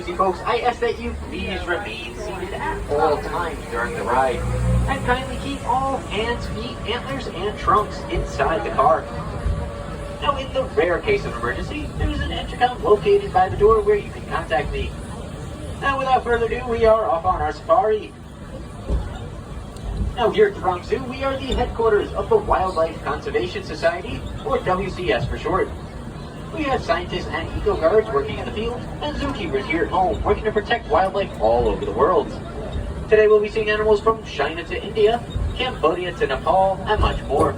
Folks, I ask that you please remain seated at all times during the ride, and kindly keep all hands, feet, antlers, and trunks inside the car. Now, in the rare case of emergency, there's an intercom located by the door where you can contact me. Now, without further ado, we are off on our safari. Now, here at the Bronx Zoo, we are the headquarters of the Wildlife Conservation Society, or WCS for short. We have scientists and eco-guards working in the field, and zookeepers here at home working to protect wildlife all over the world. Today we'll be seeing animals from China to India, Cambodia to Nepal, and much more.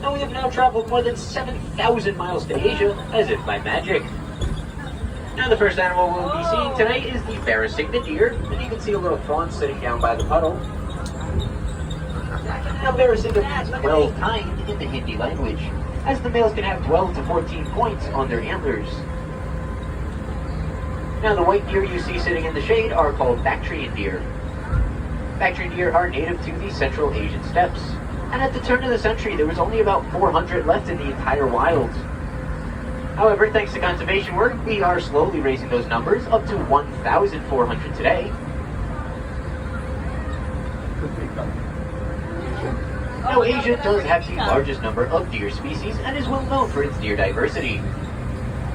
And we have now traveled more than 7,000 miles to Asia, as if by magic. Now the first animal we'll be seeing today is the Tufted Deer, and you can see a little fawn sitting down by the puddle. Now Tufted means 12 kind in the Hindi language, as the males can have 12 to 14 points on their antlers. Now the white deer you see sitting in the shade are called Bactrian deer. Bactrian deer are native to the Central Asian steppes, and at the turn of the century there was only about 400 left in the entire wild. However, thanks to conservation work, we are slowly raising those numbers up to 1,400 today. Now, Asia does have the largest number of deer species and is well known for its deer diversity.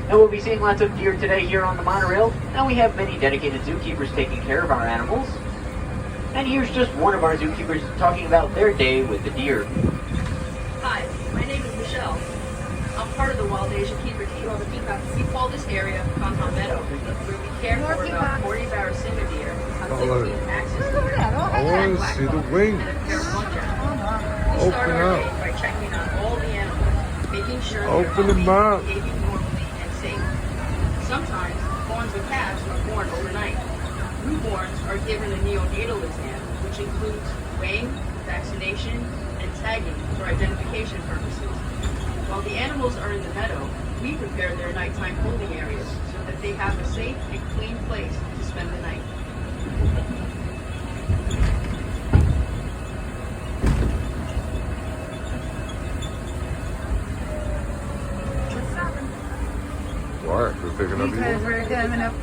Now, we'll be seeing lots of deer today here on the monorail, and we have many dedicated zookeepers taking care of our animals. And here's just one of our zookeepers talking about their day with the deer. Hi, my name is Michelle. I'm part of the Wild Asian Keeper team. We call this area Kantan Meadow, where we care for about 40 Barasingha deer, 15 axis deer, I want to see the wing. and a pair of muntjac. We start our day by checking on all the animals, making sure they're healthy, behaving normally, and safe. Sometimes, fawns and calves are born overnight. Newborns are given a neonatal exam, which includes weighing, vaccination, and tagging for identification purposes. While the animals are in the meadow, we prepare their nighttime holding areas so that they have a safe and clean place to spend the night.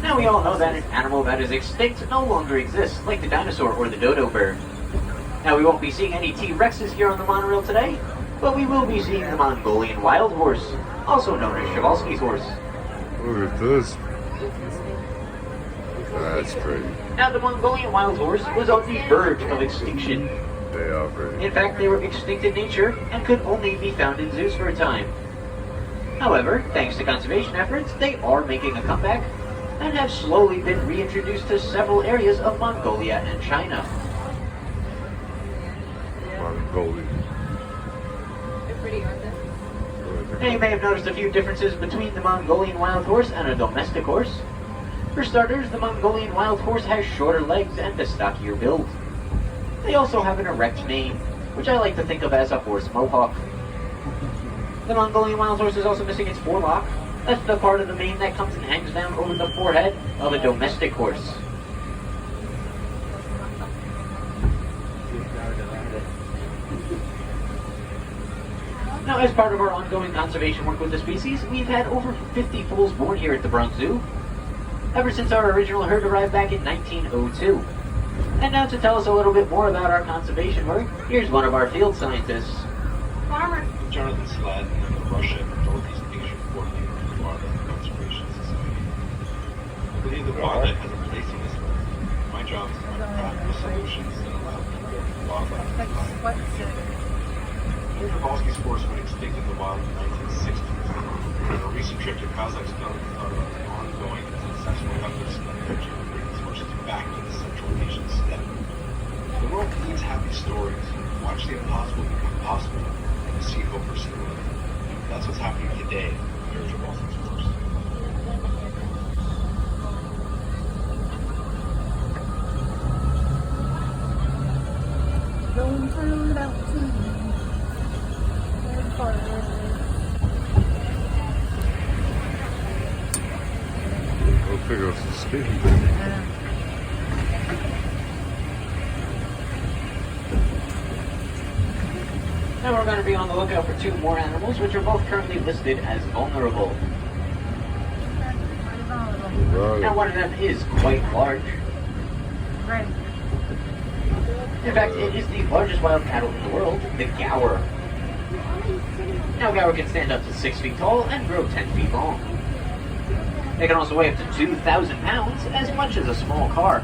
Now we all know that an animal that is extinct no longer exists, like the dinosaur or the dodo bird. Now we won't be seeing any T-Rexes here on the monorail today, but we will be seeing the Mongolian wild horse, also known as Przewalski's horse. Look at this. That's great. Now the Mongolian wild horse was on the verge of extinction. They are great. In fact, they were extinct in nature and could only be found in zoos for a time. However, thanks to conservation efforts, they are making a comeback and have slowly been reintroduced to several areas of Mongolia and China. Mongolian. They're pretty, aren't they? Now you may have noticed a few differences between the Mongolian wild horse and a domestic horse. For starters, the Mongolian wild horse has shorter legs and a stockier build. They also have an erect mane, which I like to think of as a horse mohawk. The Mongolian wild horse is also missing its forelock. That's the part of the mane that comes and hangs down over the forehead of a domestic horse. Now, as part of our ongoing conservation work with the species, we've had over 50 foals born here at the Bronx Zoo, ever since our original herd arrived back in 1902. And now to tell us a little bit more about our conservation work, here's one of our field scientists. Farmer. Jonathan Slad and the Russia and Northeast Asia Coordinator for the Wildlife Conservation Society. I believe the wildlife has a place in this world. My job is to find practical solutions that allow people and wildlife to thrive. Przewalski's horse went extinct in the wild in the 1960s. On a recent trip to Kazakhstan, we thought about the ongoing and successful efforts of energy to bring these horses back to the Central Asian steppe. The world needs happy stories. Watch the impossible become possible. See hope restored. That's what's happening today here at Przewalski's horse. Going through the mountains. Go figure out some speed. Now we're going to be on the lookout for two more animals, which are both currently listed as vulnerable. Now one of them is quite large. Right. In fact, it is the largest wild cattle in the world, the Gower. Now Gower can stand up to 6 feet tall and grow 10 feet long. They can also weigh up to 2,000 pounds, as much as a small car.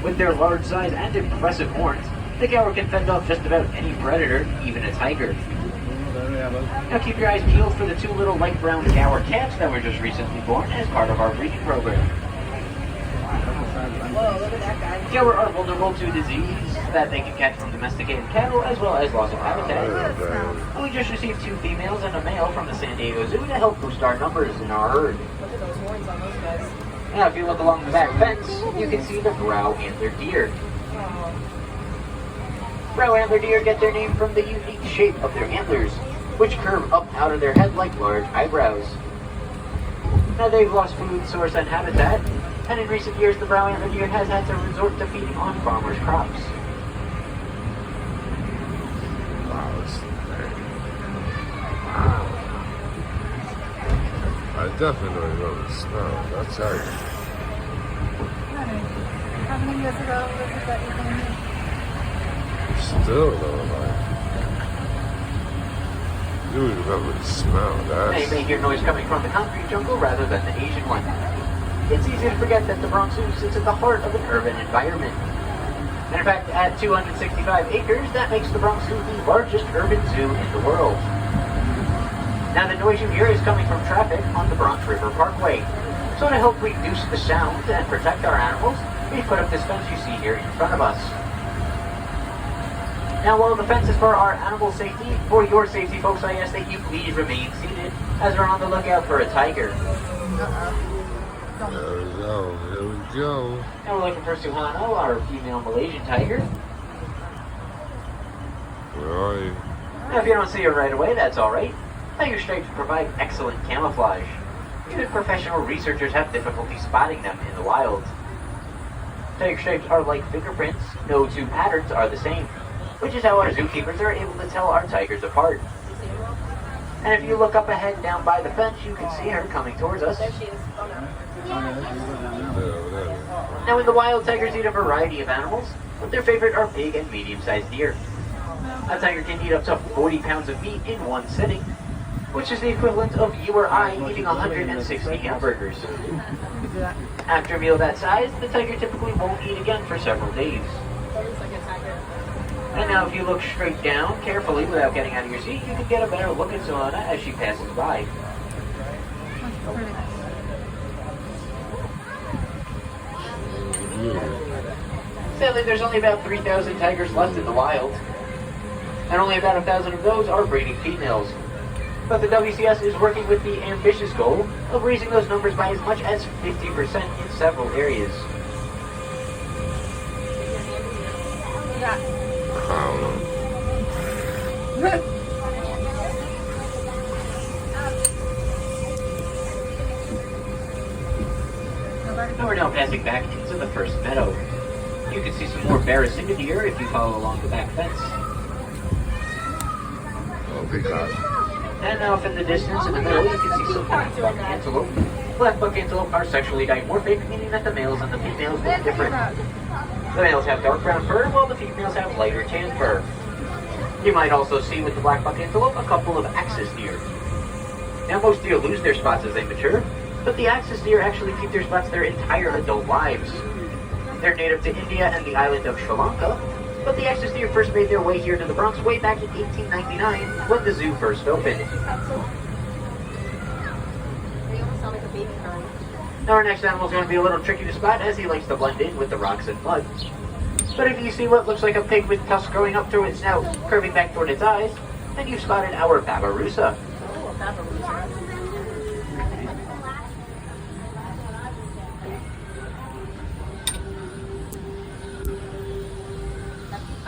With their large size and impressive horns, the Gower can fend off just about any predator, even a tiger. Now keep your eyes peeled for the 2 little light brown Gower calves that were just recently born as part of our breeding program. Whoa, look at that guy. Gower are vulnerable to disease that they can catch from domesticated cattle as well as loss of habitat. And we just received 2 females and a male from the San Diego Zoo to help boost our numbers in our herd. Look at those horns on those guys. Now if you look along the back fence, you can see the brow antler deer. Oh. Brow antler deer get their name from the unique shape of their antlers, which curve up out of their head like large eyebrows. Now they've lost food source and habitat, and in recent years the brow antler deer has had to resort to feeding on farmers' crops. Wow, it's wow. I definitely know the smell. That's how you. Honey, how many years ago was it that you came here? Still though, like. You remember the smell. Now you That's. may hear noise coming from the concrete jungle rather than the Asian one. It's easy to forget that the Bronx Zoo sits at the heart of an urban environment. And in fact, at 265 acres, that makes the Bronx Zoo the largest urban zoo in the world. Now the noise you hear is coming from traffic on the Bronx River Parkway. So to help reduce the sound and protect our animals, we've put up this fence you see here in front of us. Now while the fence is for our animal safety, for your safety folks, I ask that you please remain seated as we're on the lookout for a tiger. There we go. Here we go. Now we're looking for Suhano, our female Malaysian tiger. Where are you? Now if you don't see her right away, that's alright. Tiger stripes provide excellent camouflage. Even professional researchers have difficulty spotting them in the wild. Tiger stripes are like fingerprints. No 2 patterns are the same, which is how our zookeepers are able to tell our tigers apart. And if you look up ahead down by the fence, you can see her coming towards us. There she is. Oh, no. There. Now in the wild, tigers eat a variety of animals, but their favorite are big and medium-sized deer. A tiger can eat up to 40 pounds of meat in one sitting, which is the equivalent of you or I eating 160 hamburgers. After a meal that size, the tiger typically won't eat again for several days. That looks like a tiger. And now if you look straight down, carefully, without getting out of your seat, you can get a better look at Solana as she passes by. Sadly, there's only about 3,000 tigers left in the wild. And only about 1,000 of those are breeding females. But the WCS is working with the ambitious goal of raising those numbers by as much as 50% in several areas. I don't know. Now we're now passing back into the first meadow. You can see some more Barracinga deer if you follow along the back fence. Oh, we got it. And off in the distance, in the middle, you can see some black buck antelope. Black buck antelope are sexually dimorphic, meaning that the males and the females look different. The males have dark brown fur, while the females have lighter tan fur. You might also see with the black buck antelope a couple of axis deer. Now most deer lose their spots as they mature, but the axis deer actually keep their spots their entire adult lives. They're native to India and the island of Sri Lanka, but the axis deer first made their way here to the Bronx way back in 1899 when the zoo first opened. They almost sound like a baby crying. Now our next animal is going to be a little tricky to spot as he likes to blend in with the rocks and mud. But if you see what looks like a pig with tusks growing up through its snout, curving back toward its eyes, then you've spotted our Babirusa. Oh, a Babirusa.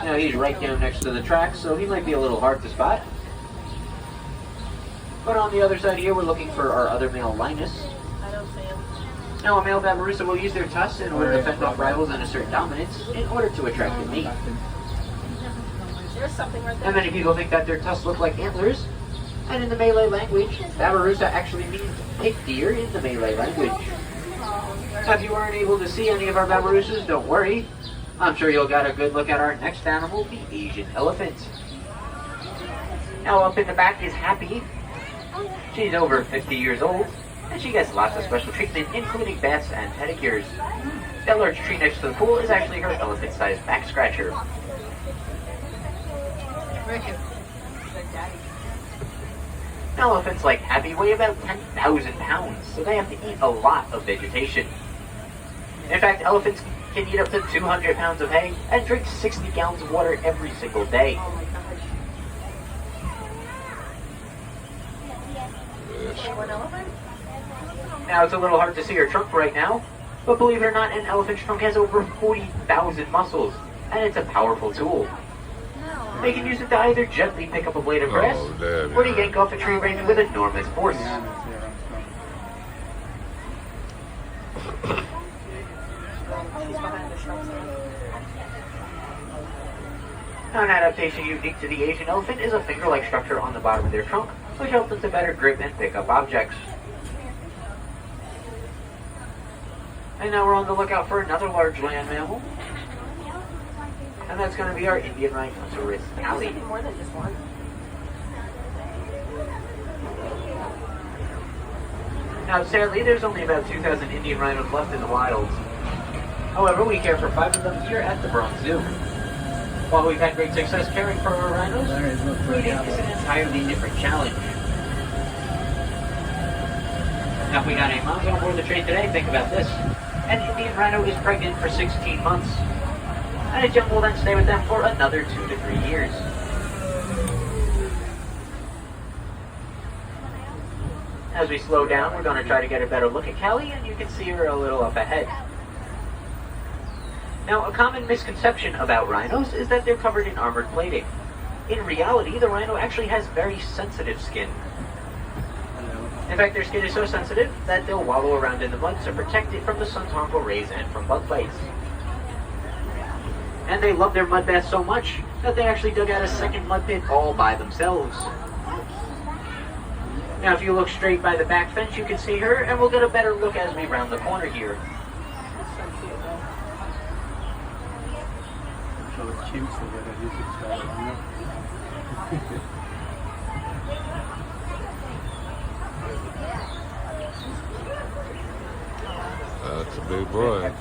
Now he's right down next to the tracks, so he might be a little hard to spot. But on the other side here, we're looking for our other male Linus. I don't see him. Now a male Babirusa will use their tusks in order to fend off rivals and assert dominance in order to attract a mate. There's something right there. And many people think that their tusks look like antlers, and in the Malay language, Babirusa actually means pig deer in the Malay language. Now, if you weren't able to see any of our babaroosas, don't worry. I'm sure you'll get a good look at our next animal, the Asian elephant. Now, up in the back is Happy. She's over 50 years old, and she gets lots of special treatment, including baths and pedicures. That large tree next to the pool is actually her elephant-sized back scratcher. Elephants like Happy weigh about 10,000 pounds, so they have to eat a lot of vegetation. In fact, elephants can eat up to 200 pounds of hay and drink 60 gallons of water every single day. Now, it's a little hard to see her trunk right now, but believe it or not, an elephant's trunk has over 40,000 muscles, and it's a powerful tool. They can use it to either gently pick up a blade of grass, or to yank off a tree branch with enormous force. Now, an adaptation unique to the Asian elephant is a finger-like structure on the bottom of their trunk, which helps them to better grip and pick up objects. And now we're on the lookout for another large land mammal. And that's going to be our Indian rhinoceros, Callie. More than just one. Now, sadly, there's only about 2,000 Indian rhinos left in the wild. However, we care for 5 of them here at the Bronx Zoo. While we've had great success caring for our rhinos, breeding is an entirely different challenge. Now, if we got any moms on board the train today, think about this. An Indian rhino is pregnant for 16 months. And its young will then stay with them for another 2 to 3 years. As we slow down, we're going to try to get a better look at Callie, and you can see her a little up ahead. Now, a common misconception about rhinos is that they're covered in armored plating. In reality, the rhino actually has very sensitive skin. In fact, their skin is so sensitive that they'll wallow around in the mud to protect it from the sun's harmful rays and from bug bites. And they love their mud baths so much that they actually dug out a second mud pit all by themselves. Now, if you look straight by the back fence, you can see her, and we'll get a better look as we round the corner here. That's a big boy.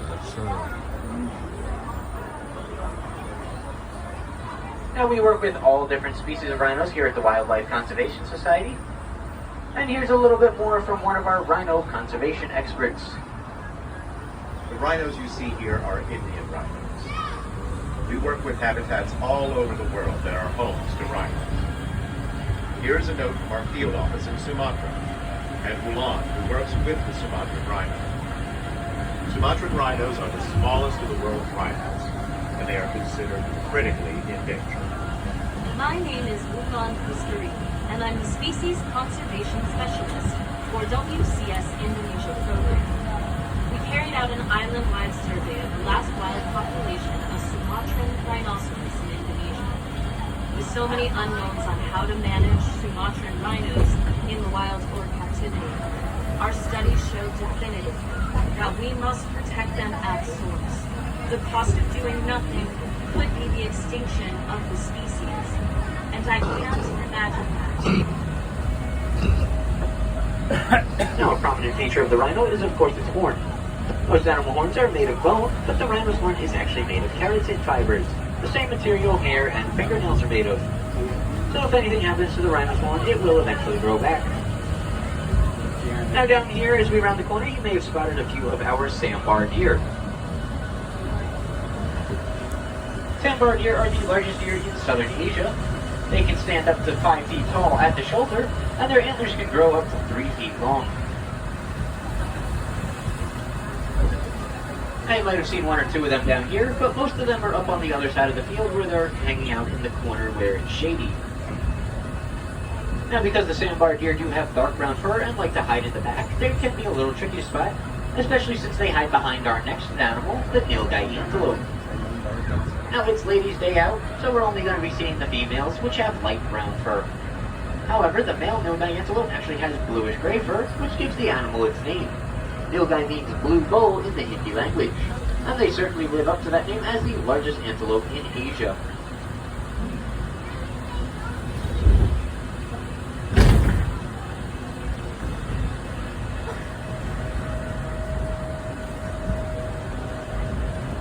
That's Now, we work with all different species of rhinos here at the Wildlife Conservation Society. And here's a little bit more from one of our rhino conservation experts. The rhinos you see here are Indian rhinos. We work with habitats all over the world that are homes to rhinos. Here is a note from our field office in Sumatra, and Wulan, who works with the Sumatran rhino. Sumatran rhinos are the smallest of the world's rhinos, and they are considered critically endangered. My name is Wulan Kusturi, and I'm the Species Conservation Specialist for WCS Indonesia program. We carried out an island-wide survey of the last wild population of Sumatran rhinoceros in Indonesia. With so many unknowns on how to manage Sumatran rhinos in the wild or captivity, our study showed definitively that we must protect them at source. The cost of doing nothing could be the extinction of the species, and I can't imagine that. Now, a prominent feature of the rhino is, of course, its horn. Most animal horns are made of bone, but the rhino's horn is actually made of keratin fibers, the same material hair and fingernails are made of. So if anything happens to the rhino's horn, it will eventually grow back. Now, down here, as we round the corner, you may have spotted a few of our sambar deer. Sambar deer are the largest deer in southern Asia. They can stand up to 5 feet tall at the shoulder, and their antlers can grow up to 3 feet long. Now, you might have seen 1 or 2 of them down here, but most of them are up on the other side of the field where they're hanging out in the corner where it's shady. Now, because the sambar deer do have dark brown fur and like to hide in the back, they can be a little tricky spot, especially since they hide behind our next animal, the nilgai antelope. Now, it's ladies' day out, so we're only going to be seeing the females, which have light brown fur. However, the male nilgai antelope actually has bluish-gray fur, which gives the animal its name. Nilgai means blue bull in the Hindi language, and they certainly live up to that name as the largest antelope in Asia.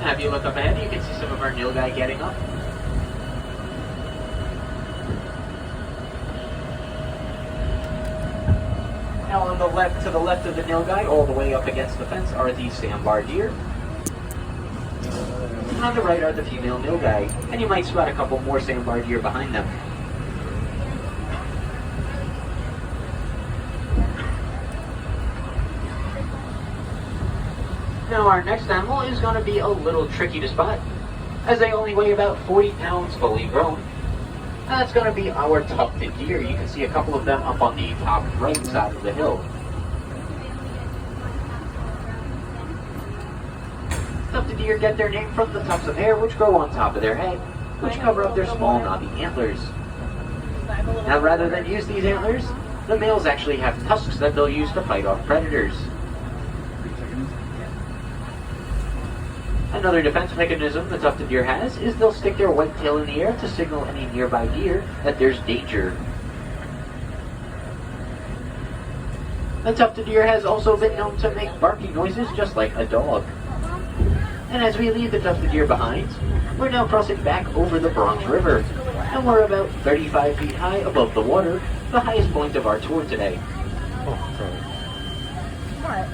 Now, if you look up ahead, you can see some of our nilgai getting up. Now on the left, to the left of the nilgai, all the way up against the fence, are the sambar deer. And on the right are the female nilgai, and you might spot a couple more sambar deer behind them. Now our next animal is going to be a little tricky to spot, as they only weigh about 40 pounds fully grown. That's going to be our tufted deer. You can see a couple of them up on the top right side of the hill. Tufted deer get their name from the tufts of hair which grow on top of their head, which cover up their small knobby antlers. Now rather than use these antlers, the males actually have tusks that they'll use to fight off predators. Another defense mechanism the tufted deer has is they'll stick their white tail in the air to signal any nearby deer that there's danger. The tufted deer has also been known to make barking noises just like a dog. And as we leave the tufted deer behind, we're now crossing back over the Bronx River, and we're about 35 feet high above the water, the highest point of our tour today. Oh, God. What?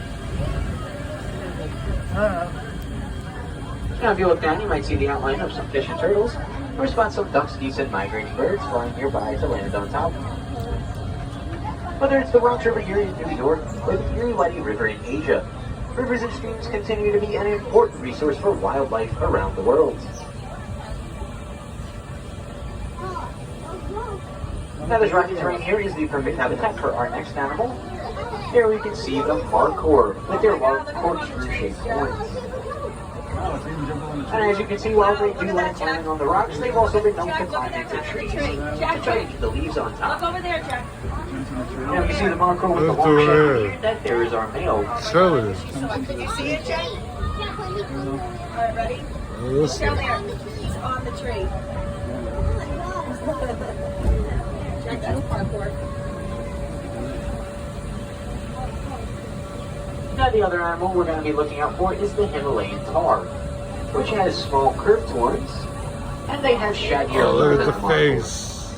Now if you look down, you might see the outline of some fish and turtles, or spot some ducks, geese, and migrating birds flying nearby to land on top. Whether it's the Bronx River here in New York, or the Irrawaddy River in Asia, rivers and streams continue to be an important resource for wildlife around the world. Now this rocky terrain here is the perfect habitat for our next animal. Here we can see the markhor with their large corkscrew-shaped horns. And as you can see, while they do like climbing on the rocks, they've also been known to climb into trees to try to get the leaves on top. Look over there, Jack. Now you see the markhor with the long shape, that there is our male. Show it. Can you see it, Jack? Alright, ready? Listen. Down there. He's on the tree. Jack, that's parkour. Now the other animal we're going to be looking out for is the Himalayan Tar, which has small curved horns, and they have shaggier Oh, fur look than at the markhor. face.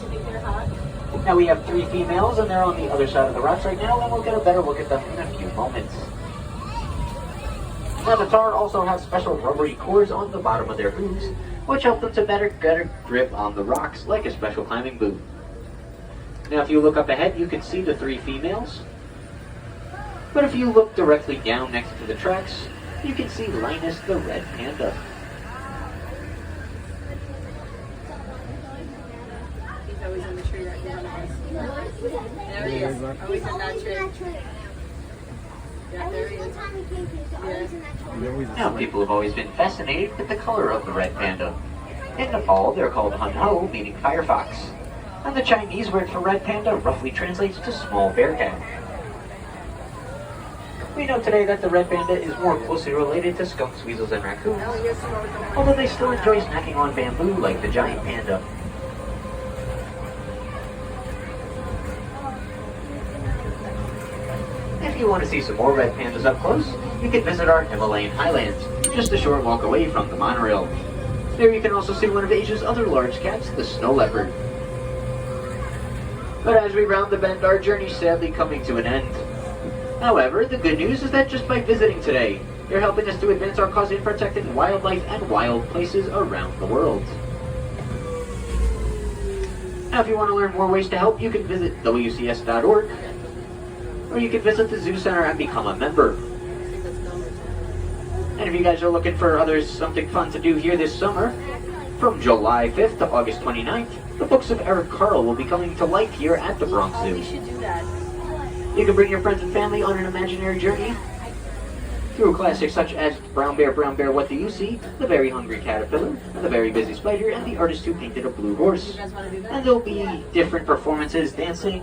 Now we have 3 females, and they're on the other side of the rocks right now, and we'll get a better look at them in a few moments. Now the tar also have special rubbery cores on the bottom of their hooves, which help them to better grip on the rocks, like a special climbing boot. Now if you look up ahead, you can see the 3 females. But if you look directly down next to the tracks, you can see Linus the red panda. He's always in the tree right now. There he is. Always in that tree. Yeah, there he is. Now people have always been fascinated with the color of the red panda. In Nepal, they're called Hunho, meaning firefox. And the Chinese word for red panda roughly translates to small bear cat. We know today that the red panda is more closely related to skunks, weasels, and raccoons, although they still enjoy snacking on bamboo like the giant panda. If you want to see some more red pandas up close, you can visit our Himalayan highlands, just a short walk away from the monorail. There you can also see one of Asia's other large cats, the snow leopard. But as we round the bend, our journey's sadly coming to an end. However, the good news is that just by visiting today, you're helping us to advance our cause in protecting wildlife and wild places around the world. Now, if you want to learn more ways to help, you can visit WCS.org, or you can visit the Zoo Center and become a member. And if you guys are looking for something fun to do here this summer, from July 5th to August 29th, the books of Eric Carle will be coming to life here at the Bronx Zoo. You should do that. You can bring your friends and family on an imaginary journey through classics such as Brown Bear, What Do You See?, The Very Hungry Caterpillar, and The Very Busy Spider, and The Artist Who Painted a Blue Horse. You guys want to do that? And there'll be different performances, dancing,